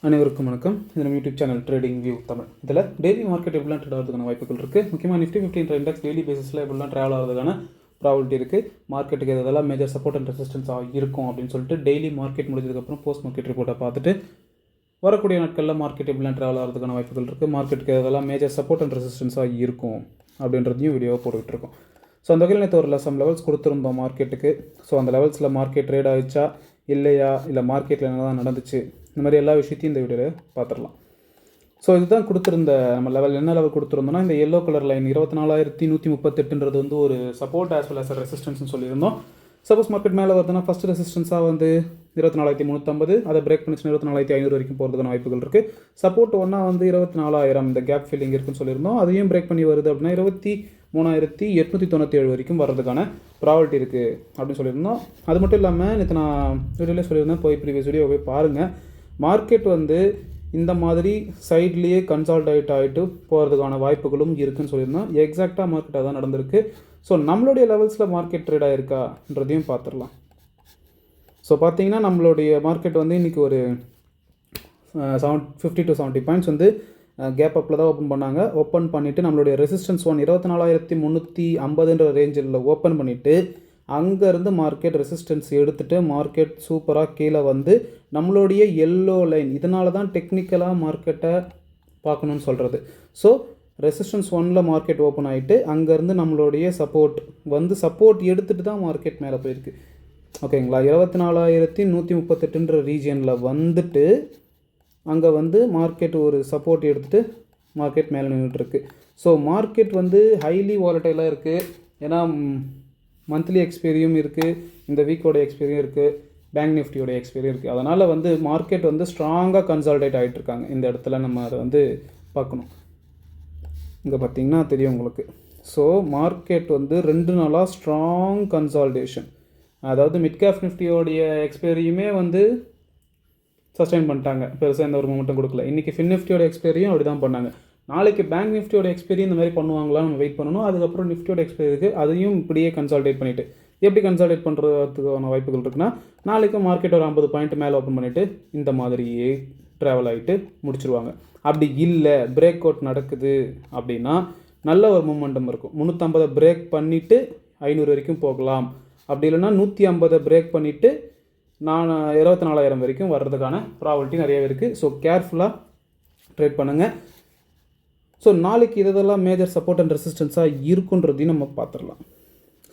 அனைவருக்கும் வணக்கம். இது நம்ம YouTube channel trading view Tamil. இதில் டெய்லி மார்க்கெட் எப்படிலாம் ட்ரேட் ஆகிறதுக்கான வாய்ப்புகள் இருக்குது. முக்கியமாக நிஃப்டி 50 இண்டெக்ஸ் டெய்லி பேசிஸில் எப்படிலாம் ட்ராவல் ஆகிறதுக்கான ப்ராபிலிட்டி இருக்குது. மார்க்கெட்டுக்கு இதெல்லாம் மேஜர் சப்போர்ட் அண்ட் ரெசிஸ்டன்ஸாக இருக்கும் அப்படின்னு சொல்லிட்டு டெய்லி மார்க்கெட் முடிஞ்சதுக்கப்புறம் போஸ்ட் மார்க்கெட் ரிப்போர்ட்டை பார்த்துட்டு வரக்கூடிய நாட்களில் மார்க்கெட் எப்படிலாம் ட்ராவல் ஆகிறதுக்கான வாய்ப்புகள் இருக்குது. மார்க்கெட்டுக்கு இதெல்லாம் மேஜர் சப்போர்ட் அண்ட் ரெசிஸ்டன்ஸாக இருக்கும் அப்படின்றதையும் வீடியோவை போட்டுக்கிட்டு இருக்கோம். ஸோ அந்த வகையில் நேற்று ஒரு சம் லெவல்ஸ் கொடுத்துருந்தோம் மார்க்கெட்டுக்கு. ஸோ அந்த லெவல்ஸில் மார்க்கெட் ட்ரேட் ஆகிடுச்சா இல்லையா, இல்லை மார்க்கெட்டில் என்ன தான் நடந்துச்சு, இந்த மாதிரி எல்லா விஷயத்தையும் இந்த வீடியோவில் பார்த்துடலாம். ஸோ இதுதான் கொடுத்துருந்த நம்ம லெவல். என்ன லெவல் கொடுத்துருந்தோம்னா, இந்த எல்லோ கலர் லைன் 24,138 வந்து ஒரு சப்போர்ட் ஆஸ் வெல் அஸ் ரெசிஸ்டன்ஸ்னு சொல்லியிருந்தோம். சப்போஸ் மார்க்கெட் மேலே வருதுன்னா ஃபஸ்ட் ரெசிஸ்டன்ஸாக வந்து 24,350, அதை பிரேக் பண்ணிச்சுன்னா 24,500 வரைக்கும் போகிறதுக்கான வாய்ப்புகள் இருக்குது. சப்போர்ட் ஒன்றா வந்து 24,000 இந்த கேப் ஃபில்லிங் இருக்குன்னு சொல்லியிருந்தோம். அதையும் பிரேக் பண்ணி வருது அப்படின்னா 23,897 வரைக்கும் வர்றதுக்கான ப்ராபபிலிட்டி இருக்குது அப்படின்னு சொல்லியிருந்தோம். அது மட்டும் இல்லாமல் நேற்று நான் வீடியோவிலே சொல்லியிருந்தேன், போய் ப்ரீவியஸ் வீடியோ போய் பாருங்கள். மார்க்கெட் வந்து இந்த மாதிரி சைட்லேயே கன்சால்டேட் ஆகிட்டு போகிறதுக்கான வாய்ப்புகளும் இருக்குதுன்னு சொல்லியிருந்தோம். எக்ஸாக்டாக மார்க்கெட் அதான் நடந்திருக்கு. ஸோ நம்மளுடைய லெவல்ஸில் மார்க்கெட் ட்ரேட் ஆகிருக்கான்றதையும் பார்த்துடலாம். ஸோ பார்த்தீங்கன்னா நம்மளுடைய மார்க்கெட் வந்து இன்றைக்கி ஒரு 50 to 70 பாயிண்ட்ஸ் வந்து கேப் அப்பில் தான் ஓப்பன் பண்ணாங்க. ஓப்பன் பண்ணிவிட்டு நம்மளுடைய ரெசிஸ்டன்ஸ் 24,350 ரேஞ்சில் ஓப்பன் பண்ணிவிட்டு அங்கேருந்து மார்க்கெட் ரெசிஸ்டன்ஸ் எடுத்துகிட்டு மார்க்கெட் சூப்பராக கீழே வந்து நம்மளுடைய எல்லோ லைன், இதனால தான் டெக்னிக்கலாக மார்க்கெட்டை பார்க்கணுன்னு சொல்கிறது. ஸோ ரெசிஸ்டன்ஸ் 1ல் மார்க்கெட் ஓப்பன் ஆகிட்டு அங்கேருந்து நம்மளுடைய சப்போர்ட் எடுத்துகிட்டு தான் மார்க்கெட் மேலே போயிருக்கு. ஓகேங்களா, 24,138 ரீஜியனில் வந்துட்டு அங்கே வந்து மார்க்கெட் ஒரு சப்போர்ட் எடுத்துகிட்டு மார்க்கெட் மேலே நின்றுட்டுருக்கு. ஸோ மார்க்கெட் வந்து ஹைலி வாலட்டைலாக இருக்குது. ஏன்னா மந்த்லி எக்ஸ்பீரியும் இருக்குது, இந்த வீக்கோட எக்ஸ்பீரியும் இருக்குது, பேங்க் நிஃப்டியோட எக்ஸ்பீரியும் இருக்குது. அதனால் வந்து மார்க்கெட் வந்து ஸ்ட்ராங்காக கன்சால்டேட் ஆகிட்டு இருக்காங்க. இந்த இடத்துல நம்ம அதை வந்து பார்க்கணும். இங்கே பார்த்திங்கன்னா தெரியும் உங்களுக்கு. ஸோ மார்க்கெட் வந்து 2 நாளாக ஸ்ட்ராங் கன்சால்டேஷன். அதாவது மிட் கேப் நிஃப்டியோடைய எக்ஸ்பீரியுமே வந்து சஸ்டைன் பண்ணிட்டாங்க, பெருசாக எந்த ஒரு மூமெண்ட்டும் கொடுக்கல. இன்றைக்கி ஃபின் நிஃப்டியோட எக்ஸ்பீரியும் அப்படி தான் பண்ணாங்க. நாளைக்கு பேங்க் நிஃப்டியோட எக்ஸ்பீரி இந்த மாதிரி பண்ணுவாங்களா நம்ம வெயிட் பண்ணணும். அதுக்கப்புறம் நிஃப்டியோட எக்ஸ்பீரிக்கு அதையும் இப்படியே கன்சால்டேட் பண்ணிவிட்டு எப்படி கன்சால்டேட் பண்ணுறதுக்கான வாய்ப்புகள் இருக்குன்னா, நாளைக்கு மார்க்கெட் ஒரு 50 பாயிண்ட் மேலே ஓப்பன் பண்ணிவிட்டு இந்த மாதிரியே ட்ராவல் ஆகிட்டு முடிச்சிருவாங்க. அப்படி இல்லை பிரேக் அவுட் நடக்குது அப்படின்னா நல்ல ஒரு மூமெண்டம் இருக்கும். 350 பிரேக் பண்ணிவிட்டு 500 வரைக்கும் போகலாம். அப்படி இல்லைன்னா 150 பிரேக் பண்ணிவிட்டு 24,000 வரைக்கும் வர்றதுக்கான ப்ராபபிலிட்டி நிறையவே இருக்குது. ஸோ கேர்ஃபுல்லாக ட்ரேட் பண்ணுங்கள். ஸோ நாளைக்கு இதெல்லாம் மேஜர் சப்போர்ட் அண்ட் ரெசிஸ்டன்ஸாக இருக்குன்றதையும் நம்ம பார்த்துடலாம்.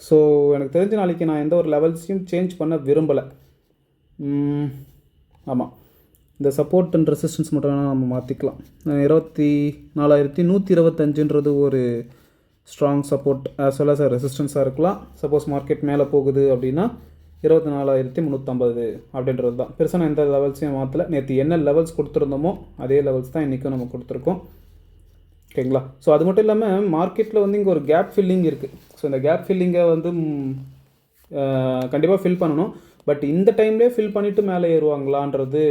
ஸோ எனக்கு தெரிஞ்ச நாளைக்கு நான் எந்த ஒரு லெவல்ஸையும் சேஞ்ச் பண்ண விரும்பலை. ஆமாம், இந்த சப்போர்ட் அண்ட் ரெசிஸ்டன்ஸ் மட்டும் நம்ம மாற்றிக்கலாம். 24,125 ஒரு strong support as well as ரெசிஸ்டன்ஸாக இருக்கலாம். சப்போஸ் மார்க்கெட் மேலே போகுது அப்படின்னா 24,350 அப்படின்றது தான். பெருசாக நான் எந்த லெவல்ஸையும் மாற்றலை. நேற்று என்ன லெவல்ஸ் கொடுத்துருந்தோமோ அதே லெவல்ஸ் தான் இன்றைக்கும் நம்ம கொடுத்துருக்கோம். ஓகேங்களா. ஸோ அது மட்டும் இல்லாமல் மார்க்கெட்டில் வந்து இங்கே ஒரு கேப் ஃபில்லிங் இருக்குது. ஸோ இந்த கேப் ஃபில்லிங்கை வந்து கண்டிப்பாக ஃபில் பண்ணணும். பட் இந்த டைம்லேயே ஃபில் பண்ணிவிட்டு மேலே ஏறுவாங்களான்றது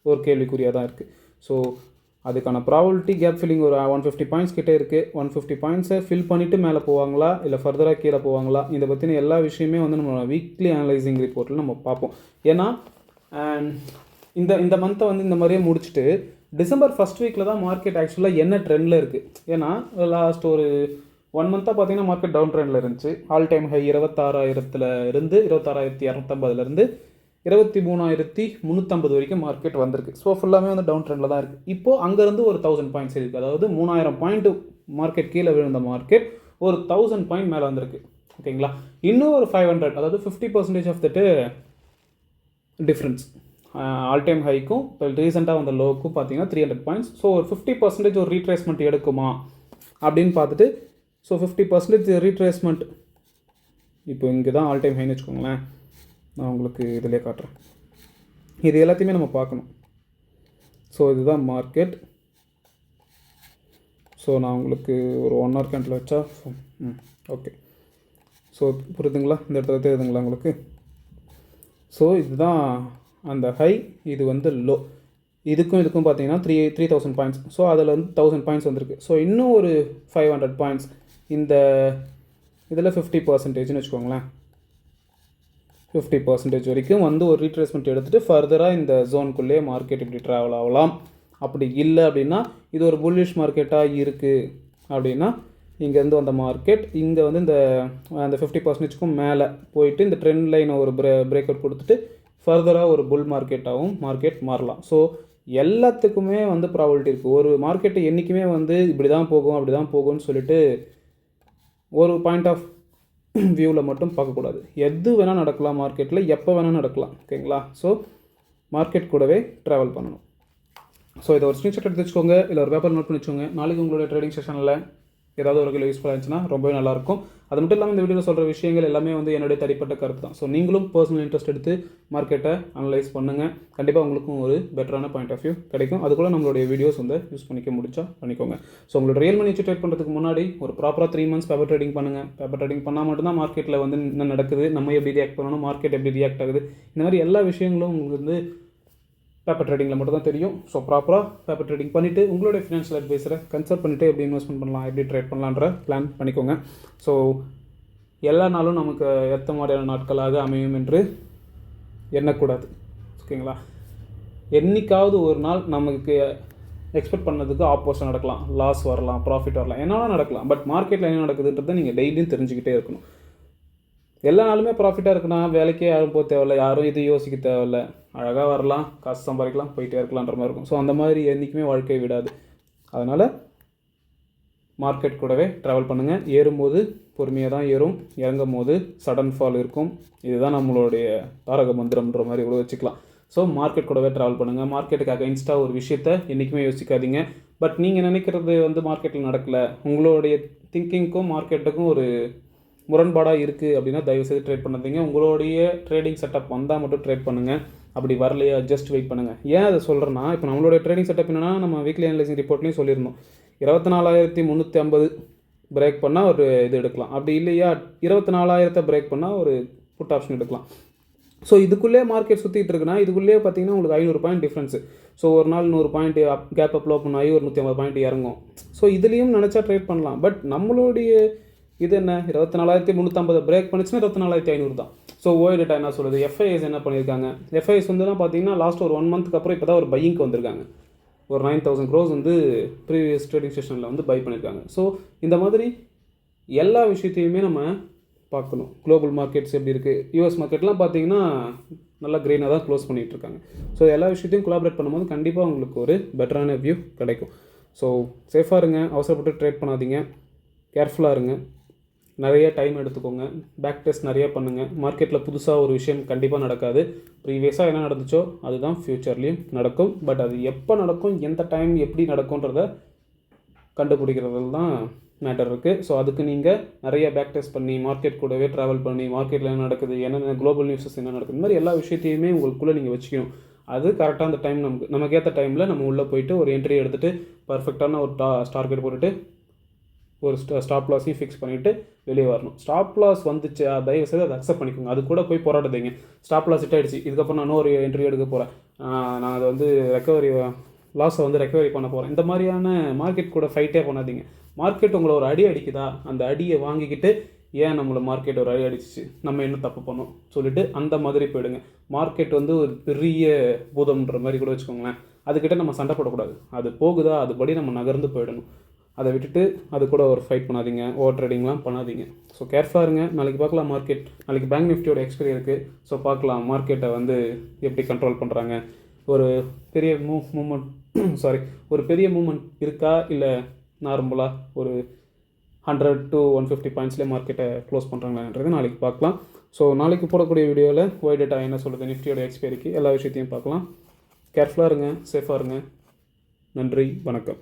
ஒரு கேள்விக்குறியாக தான் இருக்குது. ஸோ அதுக்கான ப்ராபபிலிட்டி கேப் ஃபில்லிங் ஒரு 150 பாயிண்ட்ஸ் கிட்டே இருக்குது. 150 பாயிண்ட்ஸை ஃபில் பண்ணிவிட்டு மேலே போவாங்களா இல்லை ஃபர்தராக கீழே போவாங்களா, இதை பற்றின எல்லா விஷயமே வந்து நம்ம வீக்லி அனலைசிங் ரிப்போர்ட்டில் நம்ம பார்ப்போம். ஏன்னா இந்த மந்த்தை வந்து இந்த மாதிரியே முடிச்சுட்டு டிசம்பர் ஃபஸ்ட் வீக்கில் தான் மார்க்கெட் ஆக்சுவலாக என்ன ட்ரெண்டில் இருக்குது. ஏன்னா லாஸ்ட் ஒரு 1 மந்த்தாக பார்த்தீங்கன்னா மார்க்கெட் டவுன் ட்ரெண்டில் இருந்துச்சு. ஆல் டைம் ஹை 26,000 இருந்து 26,250 23,350 வரைக்கும் மார்க்கெட் வந்திருக்கு. ஸோ ஃபுல்லாமே வந்து டவுன் ட்ரெண்டில் தான் இருக்குது. இப்போது அங்கேருந்து ஒரு 1000 பாயிண்ட்ஸ் இருக்குது. அதாவது 3,000 பாயிண்ட் மார்க்கெட் கீழே விழுந்த மார்க்கெட் ஒரு 1000 பாயிண்ட் மேலே வந்திருக்கு. ஓகேங்களா. இன்னும் ஒரு 500, அதாவது 50% ஆஃப் தட்டு டிஃப்ரென்ஸ் ஆல் டைம் ஹைக்கும் இப்போ ரீசெண்டாக வந்த லோவுக்கும் பார்த்தீங்கன்னா 300 பாயிண்ட்ஸ். ஸோ ஒரு 50% ஒரு ரீட்ரேஸ்மெண்ட் எடுக்குமா அப்படின்னு பார்த்துட்டு, ஸோ 50% ரீட்ரேஸ்மெண்ட் இப்போ இங்கே தான் ஆல் டைம் ஹைன்னு வச்சுக்கோங்களேன். நான் உங்களுக்கு இதிலே காட்டுறேன். இது எல்லாத்தையுமே நம்ம பார்க்கணும். ஸோ இதுதான் மார்க்கெட். ஸோ நான் உங்களுக்கு ஒரு 1 hour கேண்டில் வச்சா ஓகே. ஸோ புரியுதுங்களா, இந்த இடத்துல தெரியுதுங்களா உங்களுக்கு. ஸோ இதுதான் அந்த ஹை, இது வந்து லோ. இதுக்கும் பார்த்தீங்கன்னா 3,000 பாயிண்ட்ஸ். ஸோ அதில் வந்து 1000 பாயிண்ட்ஸ் வந்திருக்கு. ஸோ இன்னும் ஒரு 500 பாயிண்ட்ஸ் இந்த இதில் 50%ன்னு வச்சுக்கோங்களேன். 50% வரைக்கும் வந்து ஒரு ரீட்ரேஸ்மெண்ட் எடுத்துகிட்டு ஃபர்தராக இந்த ஜோனுக்குள்ளேயே மார்க்கெட் இப்படி ட்ராவல் ஆகலாம். அப்படி இல்லை அப்படின்னா இது ஒரு புல்லிஷ் மார்க்கெட்டாக இருக்குது அப்படின்னா இங்கேருந்து வந்த மார்க்கெட் இங்கே வந்து அந்த 50%க்கும் மேலே போயிட்டு இந்த ட்ரெண்ட் லைனை ஒரு பிரேக் அவுட் கொடுத்துட்டு ஃபர்தராக ஒரு புல் மார்க்கெட்டாகவும் மார்க்கெட் மாறலாம். ஸோ எல்லாத்துக்குமே வந்து ப்ராபபிலிட்டி இருக்குது. ஒரு மார்க்கெட்டு என்றைக்குமே வந்து இப்படி தான் போகும் அப்படி தான் போகும்னு சொல்லிட்டு ஒரு பாயிண்ட் ஆஃப் வியூவில் மட்டும் பார்க்கக்கூடாது. எது வேணால் நடக்கலாம் மார்க்கெட்டில், எப்போ வேணால் நடக்கலாம். ஓகேங்களா? ஸோ மார்க்கெட் கூடவே ட்ராவல் பண்ணணும். ஸோ இதை ஒரு ஸ்க்ரீன்ஷாட் எடுத்து வச்சுக்கோங்க, இல்லை ஒரு பேப்பர் நோட் பண்ணி வச்சுக்கோங்க. நாளைக்கு உங்களுடைய ட்ரேடிங் செஷனில் ஏதாவது ஒரு வகையில் யூஸ்ஃபுல்லாக இருந்துச்சுன்னா ரொம்பவே நல்லாயிருக்கும். அது மட்டும் இல்லாமல் இந்த வீடியோவில் சொல்கிற விஷயங்கள் எல்லாமே வந்து என்னுடைய தனிப்பட்ட கருத்து தான். ஸோ நீங்களும் பர்சனல் இன்ட்ரெஸ்ட் எடுத்து மார்க்கெட்டை அனலைஸ் பண்ணுங்கள். கண்டிப்பாக உங்களுக்கும் ஒரு பெட்டரான பாயிண்ட் ஆஃப் வியூ கிடைக்கும். அதுக்குள்ள நம்மளுடைய வீடியோஸ் வந்து யூஸ் பண்ணிக்க முடிச்சா பண்ணிக்கோங்க. ஸோ உங்களோட ரியல் மணி வச்சு ட்ரேட் பண்ணுறதுக்கு முன்னாடி ஒரு ப்ராப்பராக 3 months பேப்பர் ட்ரேடிங் பண்ணுங்கள். பேப்பர் ட்ரேடிங் பண்ணால் மட்டும்தான் மார்க்கெட்டில் வந்து என்ன நடக்குது, நம்ம எப்படி ரியாக்ட் பண்ணணும், மார்க்கெட் எப்படி ரியாக்ட் ஆகுது, இந்த மாதிரி எல்லா விஷயங்களும் உங்களுக்கு வந்து பேப்பர் ட்ரேடிங்கில் மட்டும் தான் தெரியும். ஸோ ப்ராப்பராக பேப்பர் ட்ரேடிங் பண்ணிவிட்டு உங்களுடைய ஃபினான்ஷியல் அட்வைஸரை கன்சல்ட் பண்ணிவிட்டு எப்படி இன்வெஸ்ட்மெண்ட் பண்ணலாம், எப்படி ட்ரேட் பண்ணலான்ற பிளான் பண்ணிக்கோங்க. ஸோ எல்லா நாளும் நமக்கு ஏற்ற மாதிரியான நாட்களாக அமையும் என்று எண்ணக்கூடாது. ஓகேங்களா? என்றைக்காவது ஒரு நாள் நமக்கு எக்ஸ்பெக்ட் பண்ணதுக்கு ஆப்போசிட் நடக்கலாம், லாஸ் வரலாம், ப்ராஃபிட் வரலாம், என்னெல்லாம் நடக்கலாம். பட் மார்க்கெட்டில் என்ன நடக்குதுன்றதை நீங்கள் டெய்லியும் தெரிஞ்சுக்கிட்டே இருக்கணும். எல்லா நாளுமே ப்ராஃபிட்டாக இருக்குன்னா வேலைக்கே யாரும் போக தேவையில்லை, யாரும் இது யோசிக்க தேவையில்லை, அழகாக வரலாம், காசு சம்பாதிக்கலாம், போயிட்டே இருக்கலான்ற மாதிரி இருக்கும். ஸோ அந்த மாதிரி என்றைக்குமே வாழ்க்கையை விடாது. அதனால் மார்க்கெட் கூடவே ட்ராவல் பண்ணுங்கள். ஏறும்போது பொறுமையாக தான் ஏறும், இறங்கும் போது சடன் ஃபால் இருக்கும். இதுதான் நம்மளுடைய தாரக மந்திரம்ன்ற மாதிரி கூட வச்சுக்கலாம். ஸோ மார்க்கெட் கூடவே ட்ராவல் பண்ணுங்கள். மார்க்கெட்டுக்கு அகைன்ஸ்டாக ஒரு விஷயத்தை என்றைக்குமே யோசிக்காதீங்க. பட் நீங்கள் நினைக்கிறது வந்து மார்க்கெட்டில் நடக்கலை, உங்களுடைய திங்கிங்க்கும் மார்க்கெட்டுக்கும் ஒரு முரண்பாடாக இருக்குது அப்படின்னா தயவுசெய்து ட்ரேட் பண்ணாதீங்க. உங்களுடைய ட்ரேடிங் செட்டப் வந்தால் மட்டும் ட்ரேட் பண்ணுங்கள். அப்படி வரலையா ஜஸ்ட் வெயிட் பண்ணுங்கள். ஏன் அதை சொல்கிறேன்னா, இப்போ நம்மளுடைய ட்ரேடிங் செட்டப் என்னென்னா நம்ம வீக்லி அனலைசிங் ரிப்போர்ட்லேயும் சொல்லியிருந்தோம், 24,350 பிரேக் பண்ணால் ஒரு இது எடுக்கலாம். அப்படி இல்லையா 24,000 பிரேக் பண்ணால் ஒரு புட் ஆப்ஷன் எடுக்கலாம். ஸோ இதுக்குள்ளே மார்க்கெட் சுற்றிட்டு இருக்குன்னா இதுக்குள்ளே பார்த்தீங்கன்னா உங்களுக்கு 500 பாயிண்ட் டிஃப்ரென்ஸு. ஸோ ஒரு நாள் 100 பாயிண்ட் கேப் அப் ஓப்பன் ஆகி ஒரு 150 பாயிண்ட் இறங்கும். ஸோ இதுலேயும் நினச்சா ட்ரேட் பண்ணலாம். பட் நம்மளுடைய இது என்ன, 24,350 பிரேக் பண்ணிச்சுன்னா 24,500 தான். ஸோ ஓய்டேட்டா என்ன சொல்லுது, எஃப்ஐஎஸ் என்ன பண்ணியிருக்காங்க, எஃப்ஐஎஸ் வந்துலாம் பார்த்தீங்கன்னா லாஸ்ட் ஒரு 1 monthக்கு அப்புறம் இப்போ தான் ஒரு பையிங்க்கு வந்திருக்காங்க. ஒரு 9,000 crores வந்து ப்ரீவியஸ் ட்ரேடிங் செஷனில் வந்து பை பண்ணியிருக்காங்க. ஸோ இந்த மாதிரி எல்லா விஷயத்தையுமே நம்ம பார்க்கணும். குளோபல் மார்க்கெட்ஸ் எப்படி இருக்குது, யூஎஸ் மார்க்கெட்லாம் பார்த்தீங்கன்னா நல்லா க்ரீனாக தான் க்ளோஸ் பண்ணிகிட்டு இருக்காங்க. ஸோ எல்லா விஷயத்தையும் கொலாபரேட் பண்ணும்போது கண்டிப்பாக உங்களுக்கு ஒரு பெட்டரான வியூ கிடைக்கும். ஸோ சேஃபாக இருங்க, அவசரப்பட்டு ட்ரேட் பண்ணாதீங்க, கேர்ஃபுல்லாக இருங்க, நிறைய டைம் எடுத்துக்கோங்க, பேக் டெஸ்ட் நிறைய பண்ணுங்கள். மார்க்கெட்டில் புதுசாக ஒரு விஷயம் கண்டிப்பாக நடக்காது. ப்ரீவியஸாக என்ன நடந்துச்சோ அதுதான் ஃப்யூச்சர்லேயும் நடக்கும். பட் அது எப்போ நடக்கும், எந்த டைம் எப்படி நடக்கும்ன்றத கண்டுபிடிக்கிறதுல தான் மேட்டர் இருக்குது. ஸோ அதுக்கு நீங்கள் நிறைய பேக் டெஸ்ட் பண்ணி மார்க்கெட் கூடவே ட்ராவல் பண்ணி மார்க்கெட்டில் என்ன நடக்குது, என்னென்ன குளோபல் நியூஸஸ் என்ன நடக்குது, இந்த மாதிரி எல்லா விஷயத்தையுமே உங்களுக்குள்ளே நீங்கள் வச்சுக்கணும். அது கரெக்டாக அந்த டைம் நமக்கு ஏற்ற டைமில் நம்ம உள்ளே போயிட்டு ஒரு என்ட்ரி எடுத்துகிட்டு பர்ஃபெக்டான ஒரு டார்கெட் போட்டுட்டு ஒரு ஸ்டாப் லாஸையும் ஃபிக்ஸ் பண்ணிவிட்டு வெளியே வரணும். ஸ்டாப் லாஸ் வந்துச்சு தயவு செய்து அதை அக்செப்ட் பண்ணிக்கோங்க. அது கூட போய் போராடுதீங்க. ஸ்டாப் லாஸ் ஹிட் ஆகிடுச்சு, இதுக்கப்புறம் நான் இன்னொரு என்ட்ரி எடுக்க போகிறேன், நான் அதை வந்து லாஸை வந்து ரெக்கவரி பண்ண போகிறேன், இந்த மாதிரியான மார்க்கெட் கூட ஃபைட்டே பண்ணாதீங்க. மார்க்கெட் உங்களை ஒரு அடி அடிக்குதா, அந்த அடியை வாங்கிக்கிட்டு ஏன் நம்மளை மார்க்கெட் ஒரு அடி அடிச்சிச்சு, நம்ம என்ன தப்பு பண்ணோம் சொல்லிட்டு அந்த மாதிரி போயிடுங்க. மார்க்கெட் வந்து ஒரு பெரிய பூதம்ன்ற மாதிரி கூட வச்சுக்கோங்களேன். அதுக்கிட்ட நம்ம சண்டை போடக்கூடாது. அது போகுதா அதுபடி நம்ம நகர்ந்து போயிடணும். அதை விட்டுட்டு அது கூட ஒரு ஃபைட் பண்ணாதீங்க, ஓவர் ட்ரேடிங்லாம் பண்ணாதீங்க. ஸோ கேர்ஃபுல்லாக இருங்க. நாளைக்கு பார்க்கலாம் மார்க்கெட். நாளைக்கு பேங்க் நிஃப்டியோட எக்ஸ்பைரி இருக்குது. ஸோ பார்க்கலாம் மார்க்கெட்டை வந்து எப்படி கண்ட்ரோல் பண்ணுறாங்க. ஒரு பெரிய ஒரு பெரிய மூமெண்ட் இருக்கா, இல்லை நார்மலாக ஒரு 100 to 150 பாயிண்ட்ஸ்லேயே மார்க்கெட்டை க்ளோஸ் பண்ணுறாங்களான்றது நாளைக்கு பார்க்கலாம். ஸோ நாளைக்கு போடக்கூடிய வீடியோவில் ஓய்டேட்டா என்ன சொல்லுது, நிஃப்டியோட எக்ஸ்பைரிக்கு எல்லா விஷயத்தையும் பார்க்கலாம். கேர்ஃபுல்லாக இருங்க, சேஃபாக இருங்க. நன்றி, வணக்கம்.